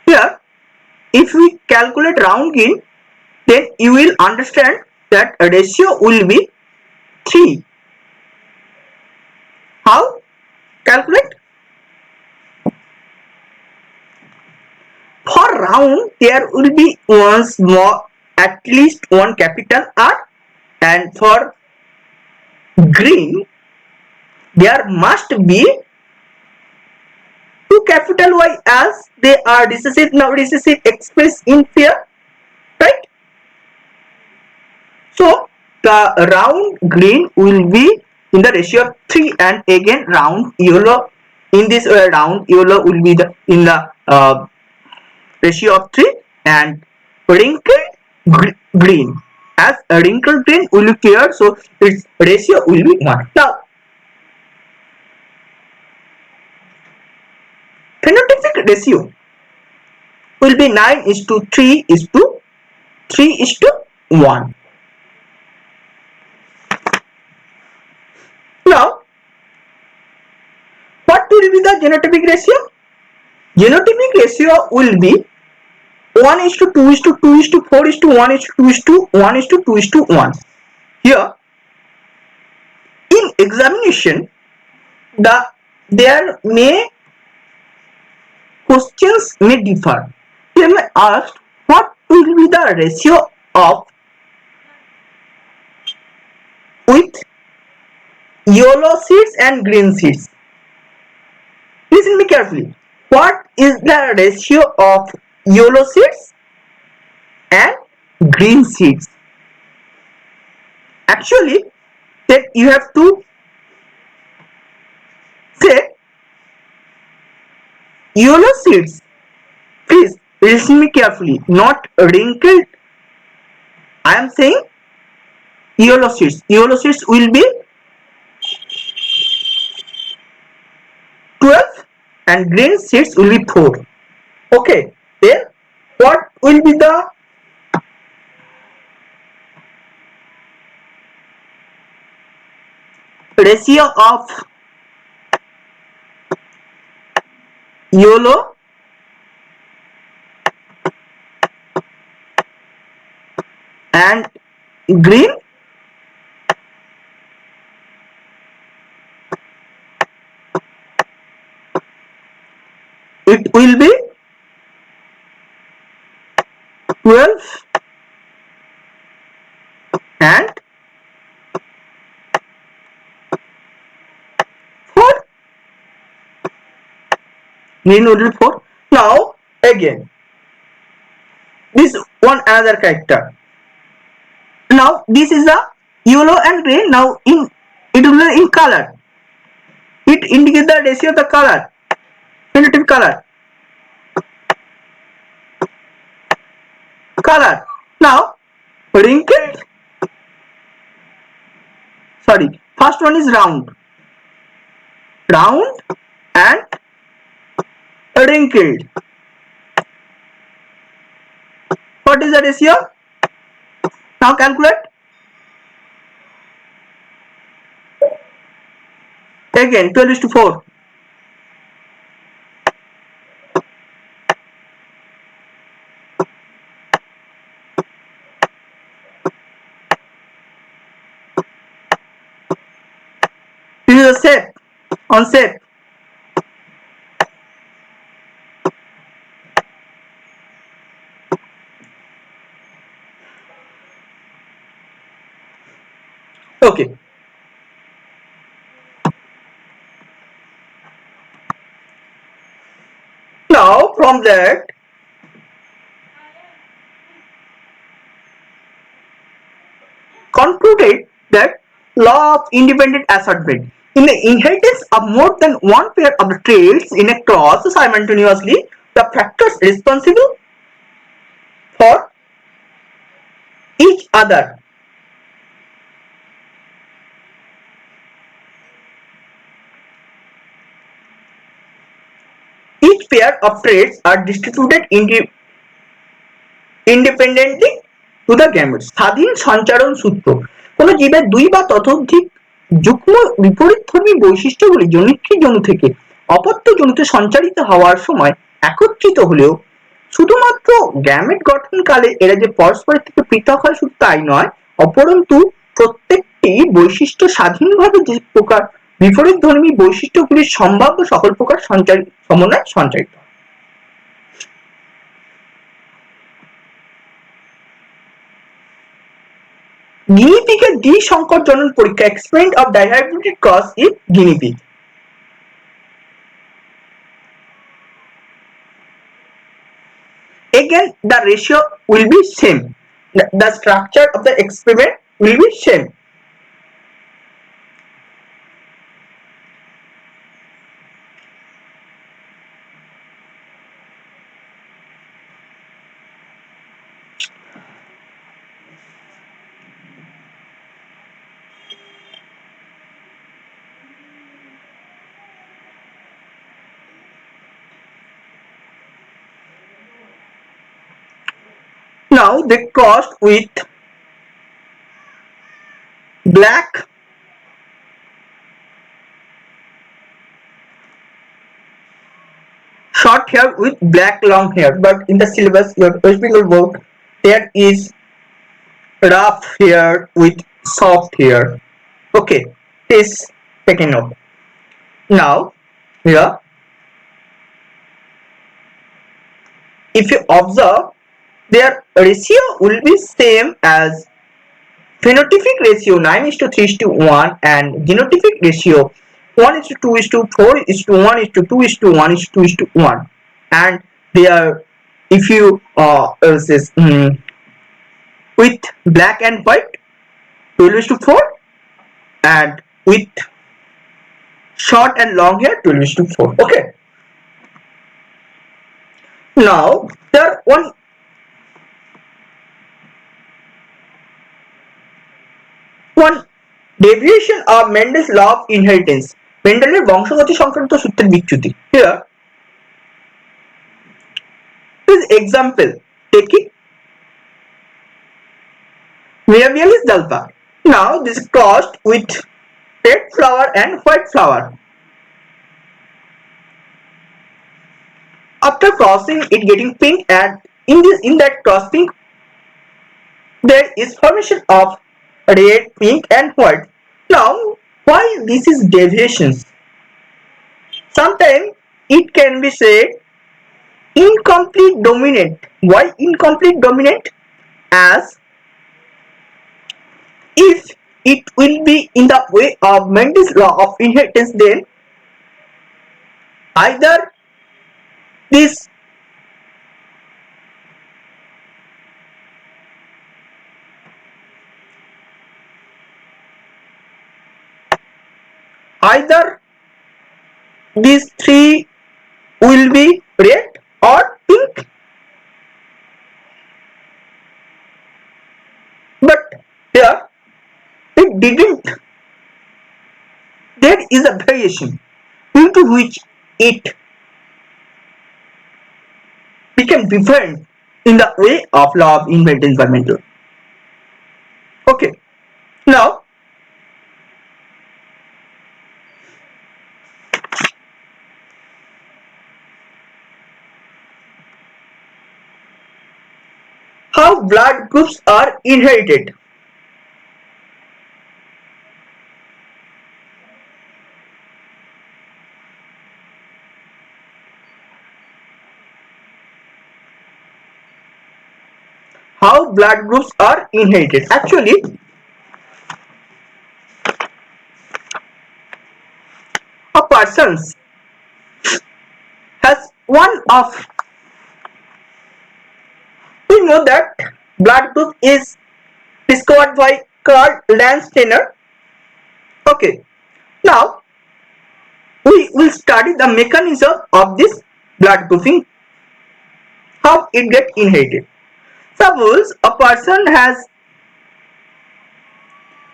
Here, if we calculate round green, then you will understand that ratio will be 3. How? Calculate. For round, there will be one small, at least one capital R, and for green, there must be 2 capital Y as they are recessive. Now recessive expressed in pair, right? So the round green will be in the ratio of 3, and again round yellow, in this round yellow will be the in the ratio of 3, and wrinkled green, as a wrinkled green will be here, so its ratio will be 1. Now phenotypic ratio will be 9:3:3:1. Now, what will be the genotypic ratio? Genotypic ratio will be 1:2:2:4:1:2:1:2:1. Here, in examination, there may questions may differ. They may ask what will be the ratio of with yellow seeds and green seeds. Listen me carefully. What is the ratio of yellow seeds and green seeds? Actually, that you have to say yellow seeds. Please listen me carefully. Not wrinkled I am saying yellow sheets. Yellow sheets will be 12 and green sheets will be 4. Okay, then what will be the ratio of yellow and green? It will be 12 and 4. Green will be 4. Now again, this one another character. Now this is the yellow and green. Now it will be in color. It indicates the ratio of the color, phenotypic color. Now wrinkled. Sorry, first one is round and wrinkled. What is the ratio? Now calculate. Again 12:4. This is a shape on shape. Okay. Now from that, concluded that law of independent assortment. In the inheritance of more than one pair of the traits in a class simultaneously, the factors responsible for each other each pair of traits are distributed independently to the gametes. স্বাধীন সঞ্চারণ সূত্র কোন জীবের দুই বা ততোধিক যুগ্ম বিপরীতধর্মী বৈশিষ্ট্যগুলি জনয়িক জনু থেকে অপত্য জনুতে সঞ্চারিত হওয়ার সময় একত্রিত হলেও শুধুমাত্র গ্যামেট গঠনকালে এরা যে পরস্পরের থেকে পৃথক হয় শুধু তাই নয়, অপরন্তু প্রত্যেকটি বৈশিষ্ট্য স্বাধীনভাবে যে প্রকার বিপরীতধর্মী বৈশিষ্ট্যগুলির সম্ভাব্য সকল প্রকার সমন্বয়ে সঞ্চারিত হয়। guinea pig এর দ্বি সংকর জনন পরীক্ষা experiment of dihybrid cross in guinea pig. Again the ratio will be same, the structure of the experiment will be same. Now they crossed with black short hair with black long hair, but in the syllabus your West Bengal board there is rough hair with soft hair. Okay, please take a note. Now here if you observe their ratio will be same as phenotypic ratio 9:3:1 and genotypic ratio 1:2:4:1:2:1:2:1 and they are if you with black and white 12:4 and with short and long hair 12:4. Okay, now there one One deviation of Mendel's law of inheritance. মেন্ডেলের বংশগতি সংক্রান্ত সূত্রের বিচ্যুতি. Here is example. Taking Mirabilis dalpa. Now this crossed with red flower and white flower. After crossing it getting pink, and in that cross pink there is formation of red, pink and white. Now why this is deviations? Sometimes it can be said incomplete dominant. Why incomplete dominant? As if it will be in the way of Mendel's law of inheritance, then either this these three will be red or pink. But here it didn't. There is a variation due to which it became different in the way of law of inheritance by Mendel. Okay, now how blood groups are inherited. How blood groups are inherited. Actually, a person has one of, we know that blood group is discovered by Carl Landsteiner. Okay, now we will study the mechanism of this blood grouping, how it gets inherited. Suppose a person has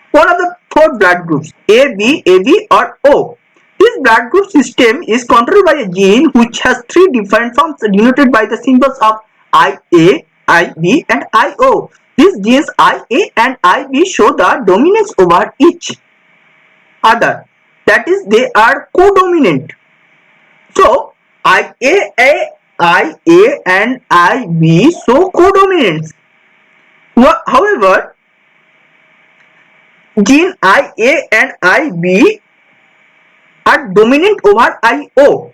one of the four blood groups A, B, AB or O. This blood group system is controlled by a gene which has three different forms denoted by the symbols of IA, IB and IO. These genes IA and IB show the dominance over each other. That is, they are co-dominant. So IA and IB show co-dominance. However, gene IA and IB are dominant over IO.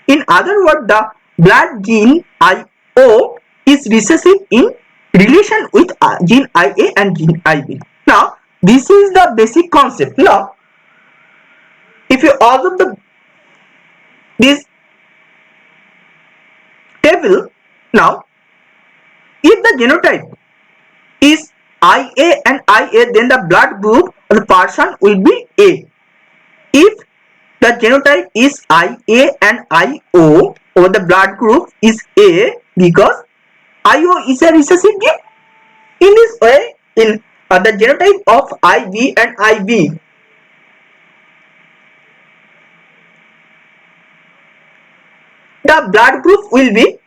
In other words, the blood gene IO is recessive in relation with gene IA and gene IB. Now, this is the basic concept. Now, if you observe this table, now, if the genotype is IA and IA, then the blood group of the person will be A. If the genotype is IA and IO, or the blood group is A, because IO is a recessive gene. In this way, in the genotype of IB and IB, the blood group will be,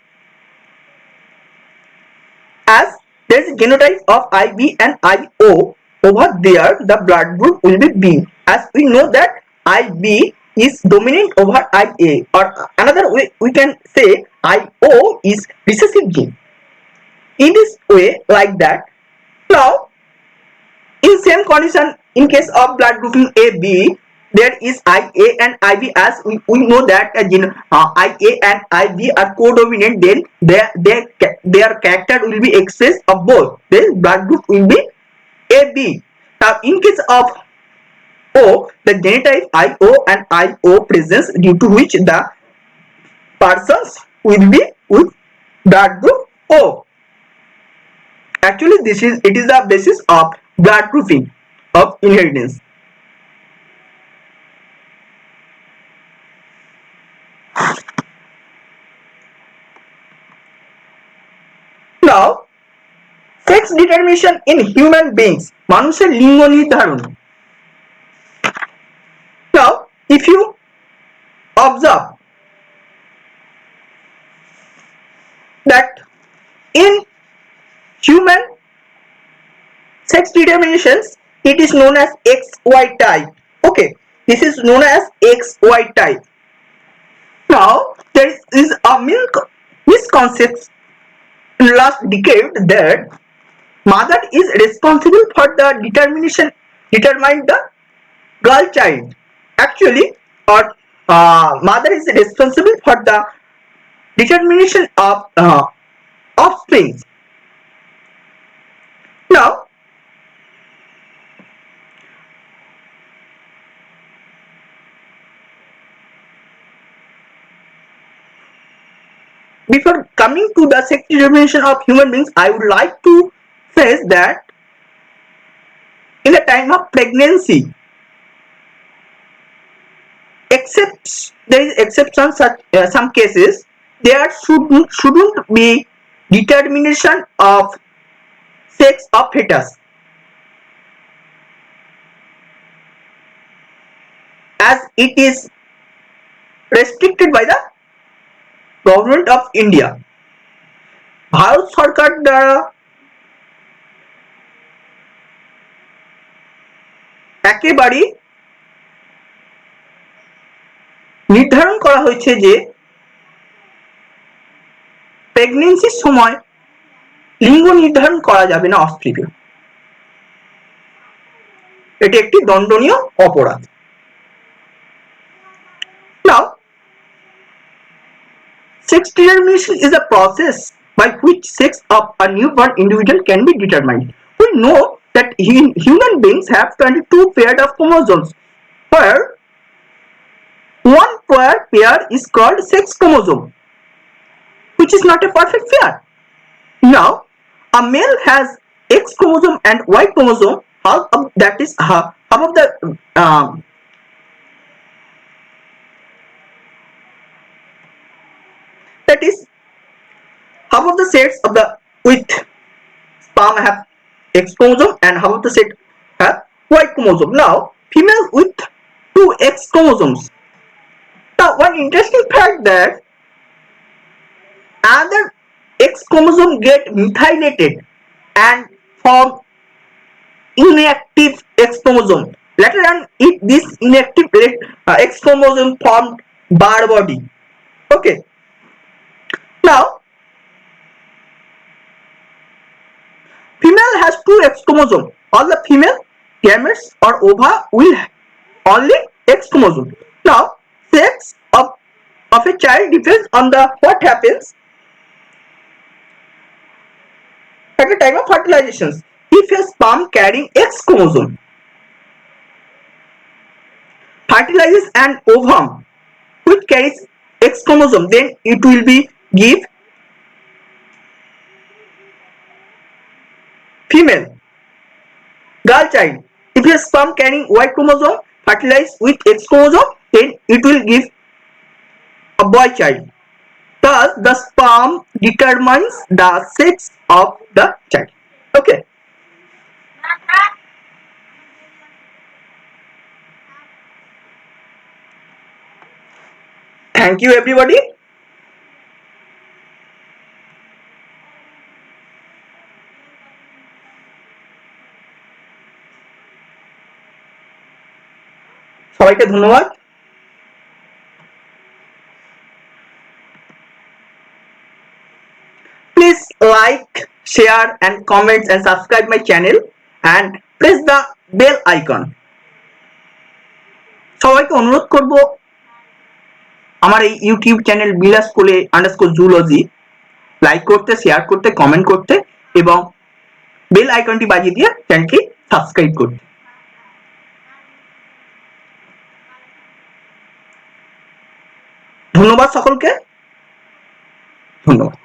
as there is a genotype of IB and IO, over there the blood group will be B, as we know that IB is dominant over IA, or another way we can say IO is recessive gene. In this way, like that. Now, in same condition, in case of blood grouping AB, there is IA and IB, as we know that IA and IB are co-dominant, then their character will be excess of both. Then blood group will be AB. Now, in case of O, the genotype IO and IO presence, due to which the persons will be with blood group O. Actually, it is the basis of blood grouping of inheritance. Now, sex determination in human beings, মানুষের লিঙ্গ নির্ধারণ। Now if you observe that in human sex determinations, it is known as XY type. Okay, this is known as XY type. Now there is a misconception in last decade that mother is responsible for the determine the girl child. Actually, or mother is responsible for the determination of offspring. Now before coming to the sex determination of human beings, I would like to say that in the time of pregnancy, except there is exception such some cases, there shouldn't be determination of sex of fetus, as it is restricted by the government of India. ভারত সরকার দ্বারা একেবারেই নির্ধারণ করা হয়েছে যে প্রেগন্যান্সির সময় লিঙ্গ নির্ধারণ করা যাবে না অস্ত্রীকে, এটি একটি দণ্ডনীয় অপরাধ। Now sex determination is a process by which sex of a newborn individual can be determined. We know that human beings have 22 pairs of chromosomes, where one pair is called sex chromosome, which is not a perfect pair. Now a male has X chromosome and Y chromosome, that is half of the that is half of the sets of the with sperm have X chromosome and half of the set have Y chromosome. Now female with 2 X chromosomes. Now one interesting fact that another X chromosome get methylated and form inactive X chromosome. Later on, this inactive X chromosome formed bar body. Okay. Now female has 2 X chromosome. All the female gametes or ova will only X chromosome. Now sex of a child depends on the what happens at the time of fertilization. If a sperm carrying X chromosome fertilizes an ovum which carries X chromosome, then it will be give female girl child. If a sperm carrying Y chromosome fertilizes with X chromosome, then it will give a boy child. Thus the sperm determines the sex of the child. Okay. Thank you everybody. সবাইকে ধন্যবাদ। Please like, share and comment and subscribe my channel and press the bell icon. সবাইকে অনুরোধ করব আমার এই YouTube channel বিলাস কোলে _zoology like করতে, share করতে, কমেন্ট করতে এবং বেল আইকনটি বাজিয়ে দিয়ে চ্যানেলটি সাবস্ক্রাইব করতে। ধন্যবাদ সকলকে, ধন্যবাদ।